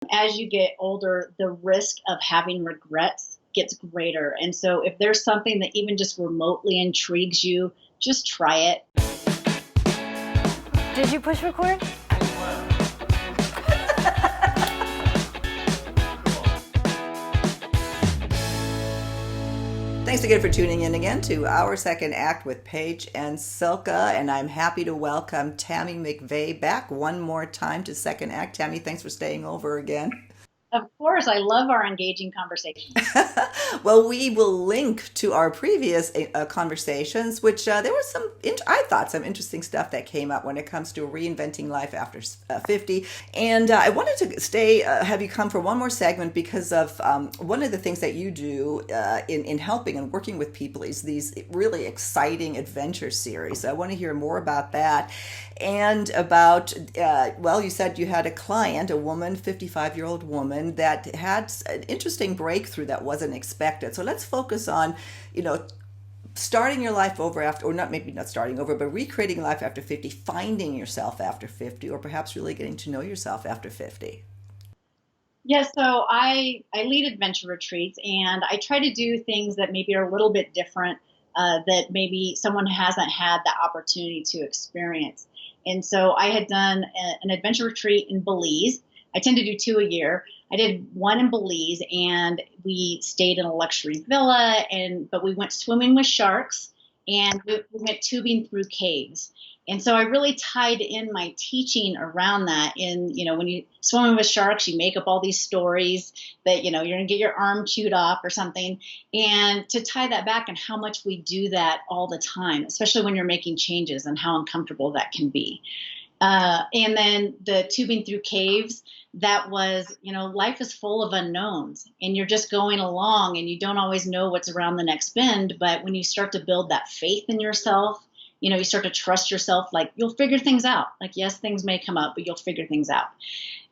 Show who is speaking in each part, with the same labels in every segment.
Speaker 1: As you get older, the risk of having regrets gets greater. And so if there's something that even just remotely intrigues you, just try it.
Speaker 2: Did you push record?
Speaker 3: Thanks again for tuning in again to Our Second Act with Paige and Silka, and I'm happy to welcome Tami McVay back one more time to Second Act. Tami, thanks for staying over again.
Speaker 1: Of course, I love our engaging conversations.
Speaker 3: Well, we will link to our previous conversations, which there was I thought, some interesting stuff that came up when it comes to reinventing life after 50. And I wanted to have you come for one more segment because of one of the things that you do in helping and working with people is these really exciting adventure series. So I want to hear more about that and about, well, you said you had a client, a woman, 55-year-old woman, that had an interesting breakthrough that wasn't expected. So let's focus on, starting your life over after, or not, maybe not starting over, but recreating life after 50, finding yourself after 50, or perhaps really getting to know yourself after 50.
Speaker 1: Yeah, so I lead adventure retreats, and I try to do things that maybe are a little bit different, that maybe someone hasn't had the opportunity to experience. And so I had done an adventure retreat in Belize. I tend to do two a year. I did one in Belize, and we stayed in a luxury villa, but we went swimming with sharks, and we went tubing through caves. And so I really tied in my teaching around that. When you swimming with sharks, you make up all these stories that, you're going to get your arm chewed off or something. And to tie that back and how much we do that all the time, especially when you're making changes and how uncomfortable that can be. And then the tubing through caves, that was, life is full of unknowns and you're just going along and you don't always know what's around the next bend. But when you start to build that faith in yourself, you start to trust yourself, like you'll figure things out. Like, yes, things may come up, but you'll figure things out.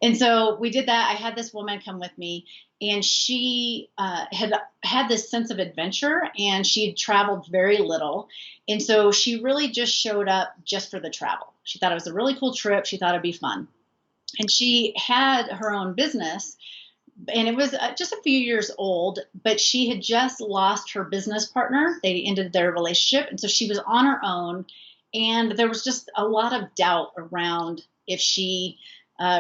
Speaker 1: And so we did that. I had this woman come with me, and she had this sense of adventure, and she had traveled very little. And so she really just showed up just for the travel. She thought it was a really cool trip. She thought it'd be fun. And she had her own business, and it was just a few years old, but she had just lost her business partner. They ended their relationship. And so she was on her own. And there was just a lot of doubt around if she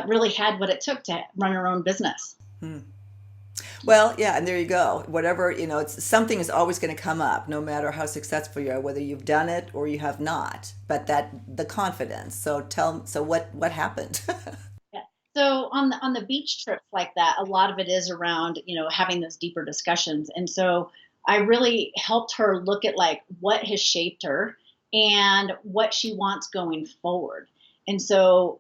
Speaker 1: really had what it took to run her own business.
Speaker 3: Well, yeah, and there you go. Whatever, something is always going to come up, no matter how successful you are, whether you've done it or you have not. But the confidence. So what happened?
Speaker 1: Yeah. So on the beach trips like that, a lot of it is around, having those deeper discussions. And so I really helped her look at like what has shaped her and what she wants going forward. And so,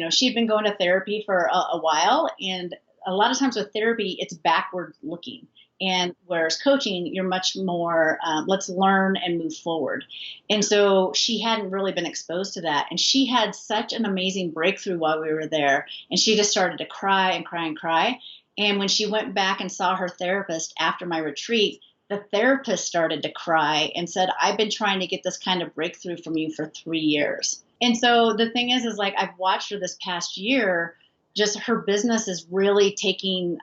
Speaker 1: she'd been going to therapy for a while, and a lot of times with therapy, it's backward looking. And whereas coaching, you're much more, let's learn and move forward. And so she hadn't really been exposed to that. And she had such an amazing breakthrough while we were there. And she just started to cry and cry and cry. And when she went back and saw her therapist after my retreat, the therapist started to cry and said, I've been trying to get this kind of breakthrough from you for 3 years. And so the thing is like, I've watched her this past year, just her business is really taking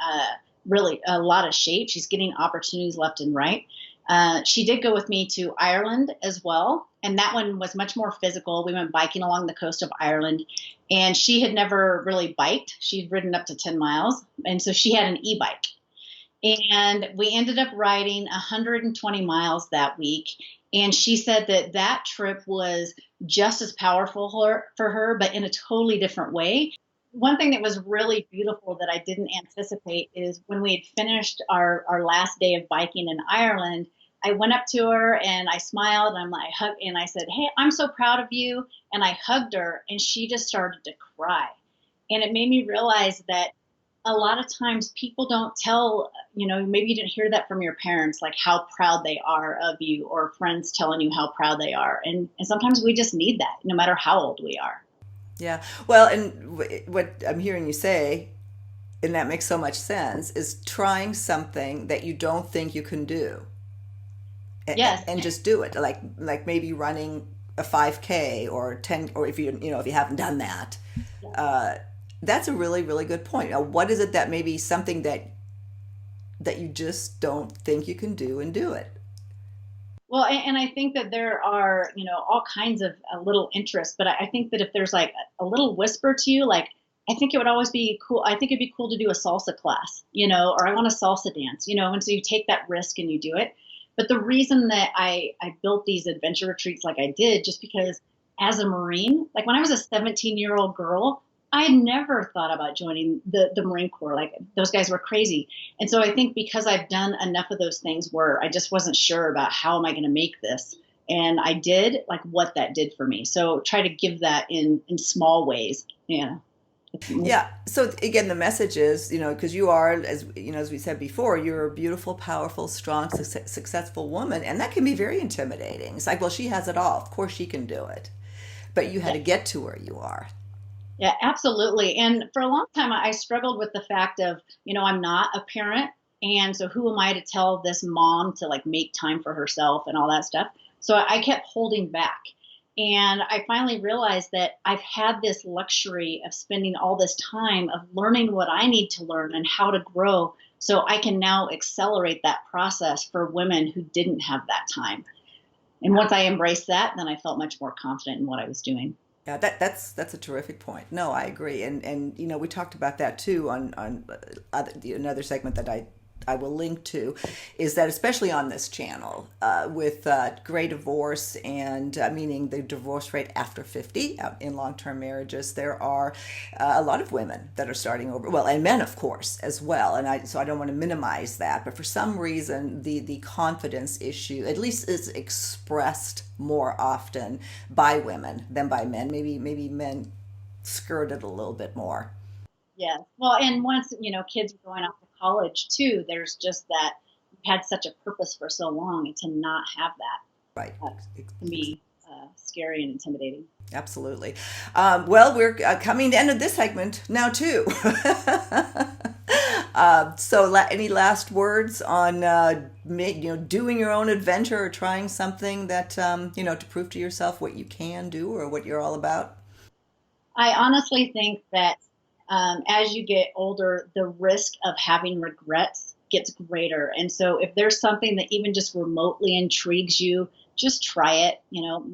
Speaker 1: really a lot of shape. She's getting opportunities left and right. She did go with me to Ireland as well. And that one was much more physical. We went biking along the coast of Ireland, and she had never really biked. She'd ridden up to 10 miles. And so she had an e-bike. And we ended up riding 120 miles that week. And she said that trip was just as powerful for her, but in a totally different way. One thing that was really beautiful that I didn't anticipate is when we had finished our last day of biking in Ireland, I went up to her and I smiled and and I said, hey, I'm so proud of you. And I hugged her, and she just started to cry. And it made me realize that a lot of times people don't tell, maybe you didn't hear that from your parents, like how proud they are of you, or friends telling you how proud they are. And sometimes we just need that, no matter how old we are.
Speaker 3: Yeah. Well, and what I'm hearing you say, and that makes so much sense, is trying something that you don't think you can do,
Speaker 1: Yes.
Speaker 3: and just do it. Like maybe running a 5K or 10, or if you haven't done that, That's a really, really good point. Now, what is it that maybe something that you just don't think you can do and do it?
Speaker 1: Well, and I think that there are, all kinds of little interests, but I think that if there's like a little whisper to you, like, I think it would always be cool. I think it'd be cool to do a salsa class, or I want a salsa dance, and so you take that risk and you do it. But the reason that I built these adventure retreats like I did, just because as a Marine, like when I was a 17-year-old girl, I had never thought about joining the Marine Corps. Like those guys were crazy. And so I think because I've done enough of those things where I just wasn't sure about how am I going to make this. And I did, like what that did for me. So try to give that in small ways. Yeah.
Speaker 3: Yeah. So again, the message is, because you are, as as we said before, you're a beautiful, powerful, strong, successful woman, and that can be very intimidating. It's like, well, she has it all. Of course, she can do it, but you had
Speaker 1: Yeah.
Speaker 3: to get to where you are.
Speaker 1: Yeah, absolutely. And for a long time, I struggled with the fact of, I'm not a parent. And so who am I to tell this mom to like make time for herself and all that stuff? So I kept holding back. And I finally realized that I've had this luxury of spending all this time of learning what I need to learn and how to grow. So I can now accelerate that process for women who didn't have that time. And once I embraced that, then I felt much more confident in what I was doing.
Speaker 3: Yeah, that's a terrific point. No, I agree, and we talked about that too on another segment that I will link to, is that especially on this channel with gray divorce and meaning the divorce rate after 50 in long-term marriages, there are a lot of women that are starting over, well, and men of course as well, and I don't want to minimize that, but for some reason the confidence issue at least is expressed more often by women than by men. Maybe men skirt it a little bit more.
Speaker 1: Yeah. Well, and once, kids are going off to college too, there's just that you've had such a purpose for so long, and to not have
Speaker 3: Right.
Speaker 1: that can be scary and intimidating.
Speaker 3: Absolutely. Well, we're coming to the end of this segment now too. So, any last words on doing your own adventure or trying something that to prove to yourself what you can do or what you're all about?
Speaker 1: I honestly think that as you get older, the risk of having regrets gets greater. And so if there's something that even just remotely intrigues you, just try it,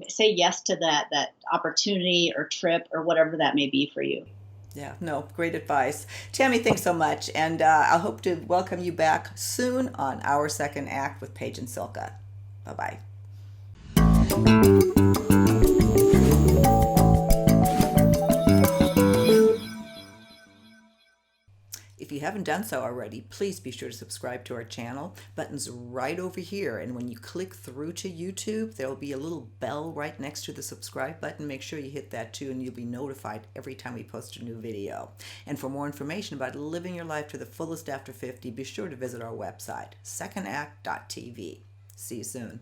Speaker 1: say yes to that opportunity or trip or whatever that may be for you.
Speaker 3: Yeah, no, great advice. Tammy, thanks so much. And I'll hope to welcome you back soon on Our Second Act with Paige and Silka. Bye bye. If you haven't done so already, please be sure to subscribe to our channel. Button's right over here. And when you click through to YouTube, there will be a little bell right next to the subscribe button. Make sure you hit that too, and you'll be notified every time we post a new video. And for more information about living your life to the fullest after 50, be sure to visit our website, secondact.tv. See you soon.